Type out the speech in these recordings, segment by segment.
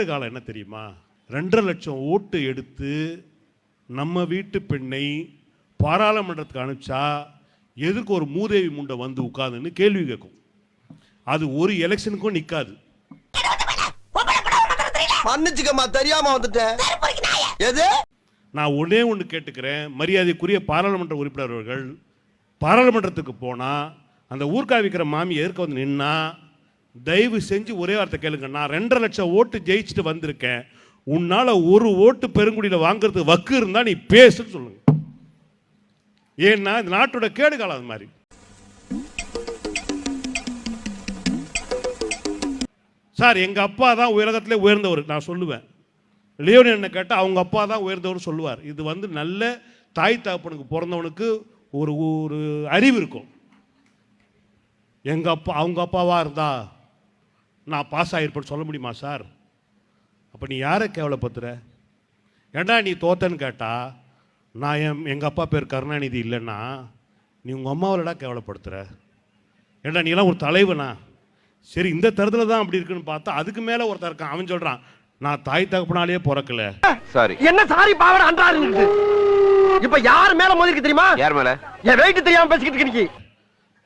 காலம் என்ன தெரியுமா? 2.5 லட்சம் ஓட்டு எடுத்து நம்ம வீட்டு பெண்ணை பாராளுமன்றத்துக்கு அனுப்பிச்சா எதுக்கு ஒரு மூதேவி முண்டை வந்து உட்கார்ந்துன்னு கேள்வி கேட்கும். அது ஒரு எலெக்ஷனுக்கும் நிற்காது. மன்னிச்சுக்கம்மா, தெரியாம வந்துட்டேன். எது? நான் ஒன்று கேட்டுக்கிறேன். மரியாதைக்குரிய பாராளுமன்ற உறுப்பினர் அவர்கள் பாராளுமன்றத்துக்கு போனால் அந்த ஊர்கா விற்கிற மாமி எதிர்க்க வந்து நின்னா தயவு செஞ்சு ஒரே வார்த்தை கேளுங்க. நான் 2.5 லட்சம் ஓட்டு ஜெயிச்சுட்டு வந்திருக்கேன், உன்னால் ஒரு ஓட்டு பெருங்குடியில் வாங்குறதுக்கு வக்கு இருந்தால் நீ பேசுன்னு சொல்லுங்க. ஏன்னா இந்த நாட்டோட கேடு காலம் அது மாதிரி. சார் எங்கள் அப்பா தான் உலகத்திலே உயர்ந்தவர் நான் சொல்லுவேன். லியோனி என்ன கேட்டால் அவங்க அப்பா தான் உயர்ந்தவர் சொல்லுவார். இது வந்து நல்ல தாய் தகப்பனுக்கு பிறந்தவனுக்கு ஒரு ஒரு அறிவு இருக்கும். எங்கள் அப்பா அவங்க அப்பாவாக இருந்தா நான் பாஸ் ஆகிருப்பேன்னு சொல்ல முடியுமா சார்? அப்போ நீ யாரை கேவலப்படுத்துற? ஏண்டா நீ தோத்தன்னு கேட்டால் நான் எங்கள் அப்பா பேர் கருணாநிதி இல்லைன்னா நீ உங்கள் அம்மாவிலடா கேவலப்படுத்துகிற? ஏண்டா நீலாம் ஒரு தலைவனா? சரி இந்த தரத்தில் தான் அப்படி இருக்குன்னு பார்த்தா அதுக்கு மேலே ஒருத்தர் இருக்கான். அவன் சொல்கிறான் நான் தாய் தகப்பனாலேயே பிறக்கல. சாரி என்ன சாரி பாவன அன்றாரு. இப்ப யார் மேல மோதிருக்கு தெரியுமா? யார் மேல? என் வெயிட் தெரியாம பேசிக்கிட்டு இருக்கீங்க.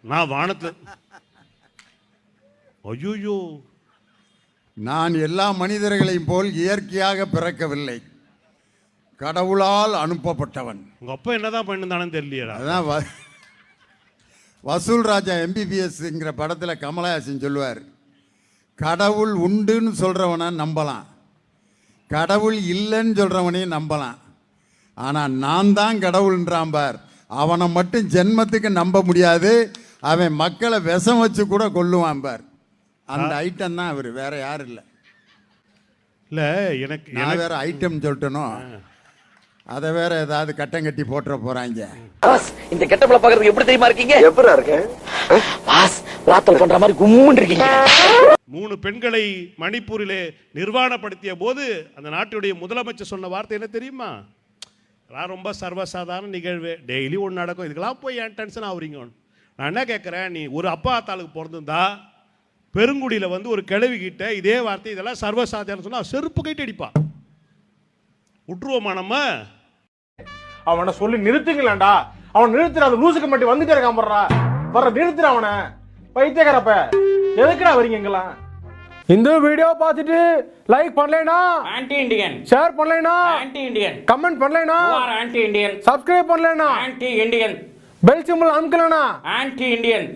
நான் வானத்துல ஐயோ நான் எல்லா மனிதர்களையும் போல் இயற்கையாக பிறக்கவில்லை, கடவுளால் அனுப்பப்பட்டவன். உங்க அப்பா என்னதான் பண்ணிருந்தானு தெரியலையா? அதான் வசூல் ராஜா MBBSங்கிற படத்தில் கமலஹாசன் சொல்லுவார், கடவுள் உண்டுன்னு சொல்கிறவனை நம்பலாம், கடவுள் இல்லைன்னு சொல்கிறவனையும் நம்பலாம், ஆனால் நான் தான் கடவுள்ன்றான் பார், அவனை மட்டும் ஜென்மத்துக்கு நம்ப முடியாது, அவன் மக்களை விஷம் வச்சு கூட கொல்லுவான் பார். அந்த ஐட்டம் தான் அவர், வேற யாரும் இல்லை. இல்லை எனக்கு நான் வேற ஐட்டம் சொல்லிட்டனும், அதை வேற ஏதாவது கட்டம் கட்டி போட்டுற போறாங்க. இந்த கெட்டப்ல பாக்குறதுக்கு எப்படி தெரியுமா இருக்கீங்க? எப்பரா இருக்கேன் பாஸ், பிரார்த்தனை பண்ற மாதிரி கும்முன்னு இருக்கீங்க. 3 பெண்களை மணிப்பூரிலே நிர்வாணப்படுத்திய போது அந்த நாட்டுடைய முதலமைச்சர் சொன்ன வார்த்தை என்ன தெரியுமா? நான் ரொம்ப சர்வசாதாரண நிகழ்வு, டெய்லி ஒன்று நடக்கும், இதுக்கெல்லாம் போய் ஏன் டென்ஷன் ஆகுறீங்க? நான் என்ன கேட்குறேன், நீ ஒரு அப்பா தாளுக்கு பிறந்திருந்தா பெருங்குடியில் வந்து ஒரு கிழவி கிட்ட இதே வார்த்தை இதெல்லாம் சர்வசாதாரணம் சொன்னால் செருப்பு கைட்டு அடிப்பா. விட்டுருவோமா நம்ம? அவனை சொல்லி நிறுத்துங்களேன்டா. அவன் நிறுத்துற, அந்த லூசுக்கு மட்டும் வந்துட்டே இருக்கான் போடுறா. வர நிறுத்துற அவனை, பைத்தியக்காரப்ப. எதுக்குடா வரீங்க எங்கெல்லாம்? இந்த வீடியோ பார்த்துட்டு லைக் பண்ணலைனா ஆன்டி இண்டியன், ஷேர் பண்ணலைனா ஆன்டி இண்டியன், கமெண்ட் பண்ணலைனா ஆன்டி இண்டியன், சப்ஸ்கிரைப் பண்ணலைனா ஆன்டி இண்டியன், பெல் சிம்பல் அமுக்கலைனா ஆன்டி இண்டியன்.